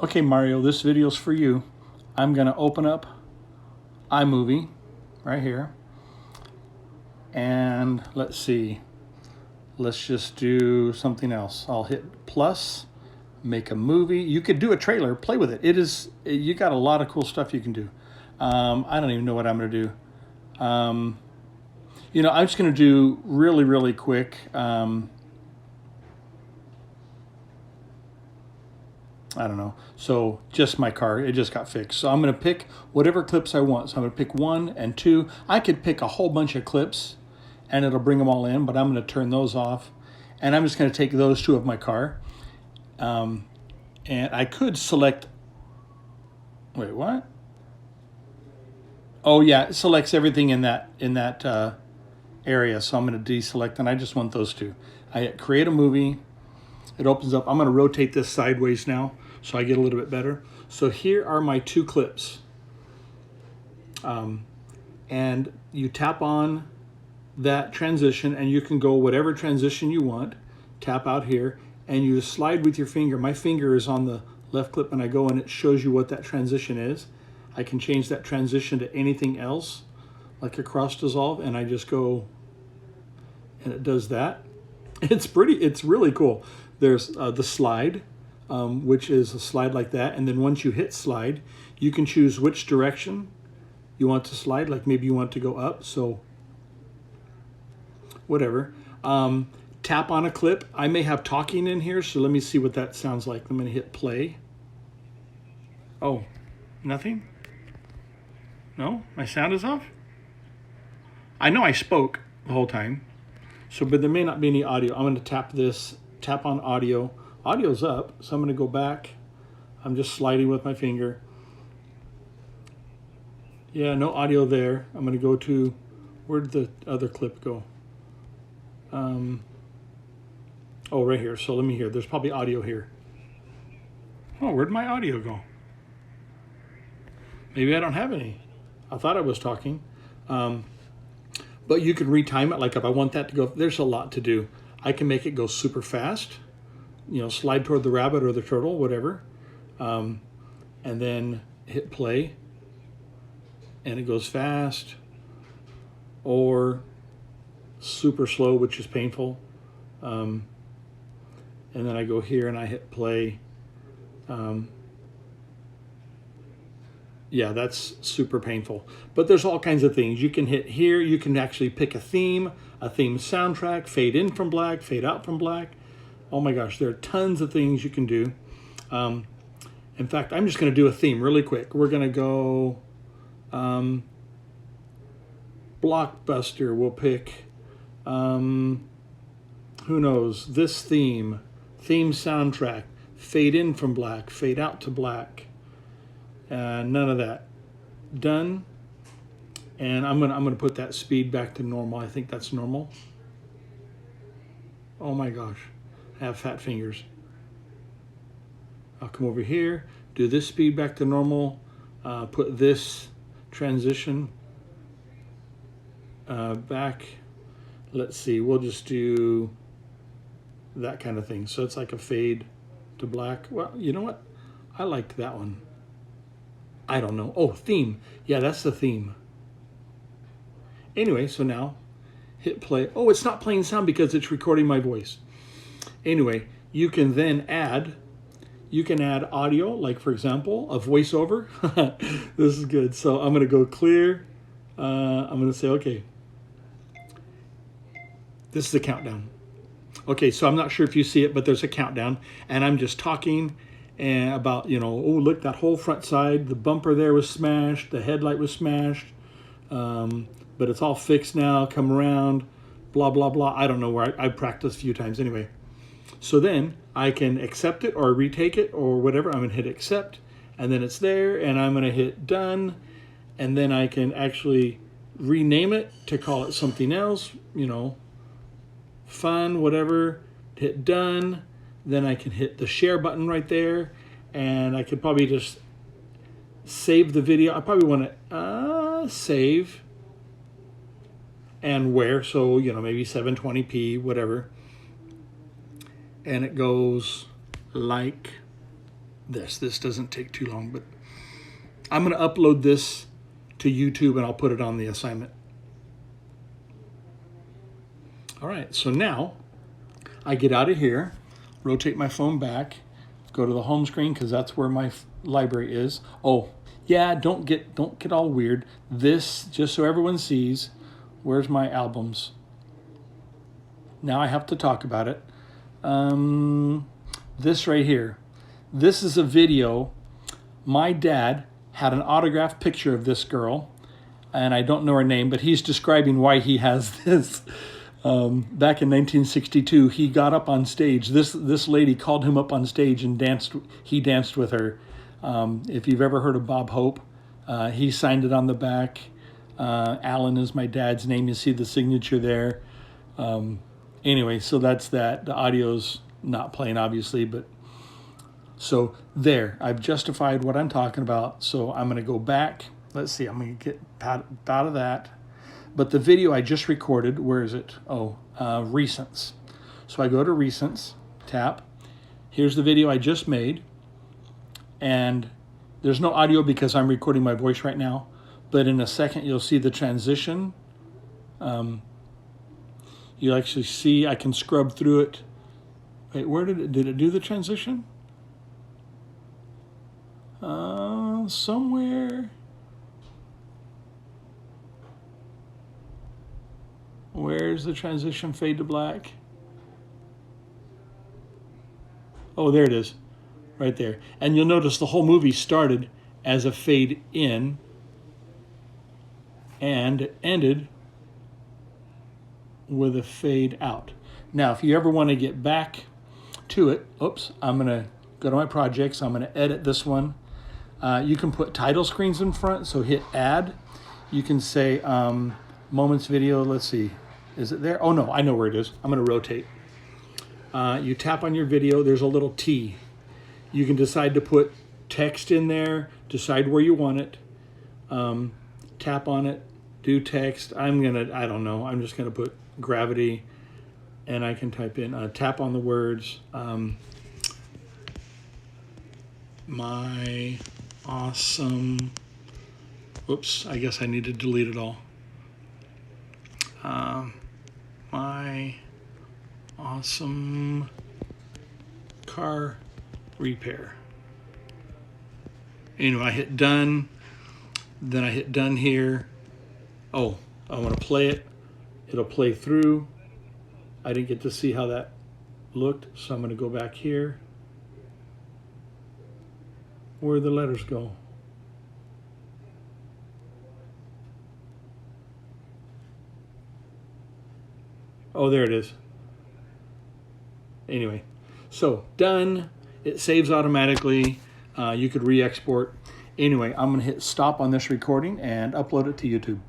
Okay, Mario, this video's for you. I'm going to open up iMovie right here. And let's see. Let's just do something else. I'll hit plus, make a movie. You could do a trailer, play with it. You got a lot of cool stuff you can do. I don't even know what I'm going to do. I'm just going to do really quick. I don't know. So just my car, it just got fixed. So I'm going to pick whatever clips I want. So I'm going to pick 1 and 2. I could pick a whole bunch of clips and it'll bring them all in, but I'm going to turn those off. And I'm just going to take those 2 of my car. And I could select, wait, what? Oh yeah, it selects everything in that area. So I'm going to deselect, and I just want those 2. I hit create a movie. It opens up. I'm going to rotate this sideways now so I get a little bit better. So here are my 2 clips. And you tap on that transition and you can go whatever transition you want. Tap out here and you slide with your finger. My finger is on the left clip and I go and it shows you what that transition is. I can change that transition to anything else, like a cross dissolve, and I just go and it does that. It's really cool. There's the slide, which is a slide like that. And then once you hit slide, you can choose which direction you want to slide. Like maybe you want to go up, so whatever. Tap on a clip. I may have talking in here, so let me see what that sounds like. I'm going to hit play. Oh, nothing? No? My sound is off? I know I spoke the whole time. So, but there may not be any audio. I'm going to tap on audio. Audio's up, so I'm going to go back. I'm just sliding with my finger. Yeah, no audio there. I'm going to go to, where'd the other clip go? Oh, right here. So let me hear. There's probably audio here. Oh, where'd my audio go? Maybe I don't have any. I thought I was talking. But you can retime it. Like if I want that to go, there's a lot to do. I can make it go super fast, slide toward the rabbit or the turtle, whatever. And then hit play and it goes fast, or super slow, which is painful. And then I go here and I hit play. Yeah, that's super painful. But there's all kinds of things. You can hit here. You can actually pick a theme soundtrack, fade in from black, fade out from black. Oh my gosh, there are tons of things you can do. In fact, I'm just going to do a theme really quick. We're going to go Blockbuster. We'll pick, who knows, this theme soundtrack, fade in from black, fade out to black. None of that. Done. And I'm gonna put that speed back to normal. I think that's normal. Oh my gosh, I have fat fingers. I'll come over here, do this speed back to normal, put this transition back. Let's see, we'll just do that kind of thing. So it's like a fade to black. Well, you know what? I liked that one. I don't know. Oh, theme. Yeah, that's the theme. Anyway, so now hit play. Oh, it's not playing sound because it's recording my voice. Anyway, you can then add audio, like for example, a voiceover. This is good. So I'm going to go clear. I'm going to say, okay, this is a countdown. Okay, so I'm not sure if you see it, but there's a countdown and I'm just talking and about, oh, look, that whole front side, the bumper there was smashed, the headlight was smashed, but it's all fixed now, come around, blah, blah, blah. I don't know where I practiced a few times anyway. So then I can accept it or retake it or whatever. I'm going to hit accept, and then it's there, and I'm going to hit done, and then I can actually rename it to call it something else, fun, whatever, hit done. Then I can hit the share button right there, and I could probably just save the video. I probably want to save and where, so maybe 720p, whatever. And it goes like this. This doesn't take too long, but I'm going to upload this to YouTube and I'll put it on the assignment. All right, so now I get out of here, rotate my phone back, go to the home screen because that's where my library is. Oh, yeah, don't get all weird. This, just so everyone sees, where's my albums? Now I have to talk about it. This right here. This is a video. My dad had an autographed picture of this girl, and I don't know her name, but he's describing why he has this. Back in 1962, he got up on stage. This lady called him up on stage and danced. He danced with her. If you've ever heard of Bob Hope, he signed it on the back. Alan is my dad's name. You see the signature there. Anyway, so that's that. The audio's not playing, obviously, but so there. I've justified what I'm talking about. So I'm going to go back. Let's see. I'm going to get out of that. But the video I just recorded, where is it? Oh, Recents. So I go to Recents, tap. Here's the video I just made. And there's no audio because I'm recording my voice right now. But in a second, you'll see the transition. You'll actually see, I can scrub through it. Wait, where did it do the transition? Somewhere. Where's the transition fade to black? Oh, there it is, right there. And you'll notice the whole movie started as a fade in and ended with a fade out. Now, if you ever want to get back to it, oops, I'm going to go to my projects. I'm going to edit this one. You can put title screens in front, so hit add. You can say moments video. Let's see. Is it there? Oh, no, I know where it is. I'm going to rotate. You tap on your video. There's a little T. You can decide to put text in there, decide where you want it. Tap on it, do text. I don't know. I'm just going to put gravity, and I can type in, tap on the words. My awesome, oops, I guess I need to delete it all. My awesome car repair. Anyway, I hit done, then I hit done here. Oh, I want to play it. It'll play through. I didn't get to see how that looked, so I'm going to go back here. Where'd the letters go? Oh, there it is. Anyway, so done. It saves automatically. You could re-export. Anyway, I'm going to hit stop on this recording and upload it to YouTube.